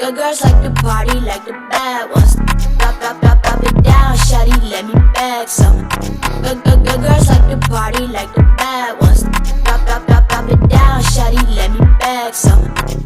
Good girls like to party like the bad ones. Drop it down, shawty, let me bag some. Good girls like to party like the bad ones. Drop it down, shawty, let me bag some.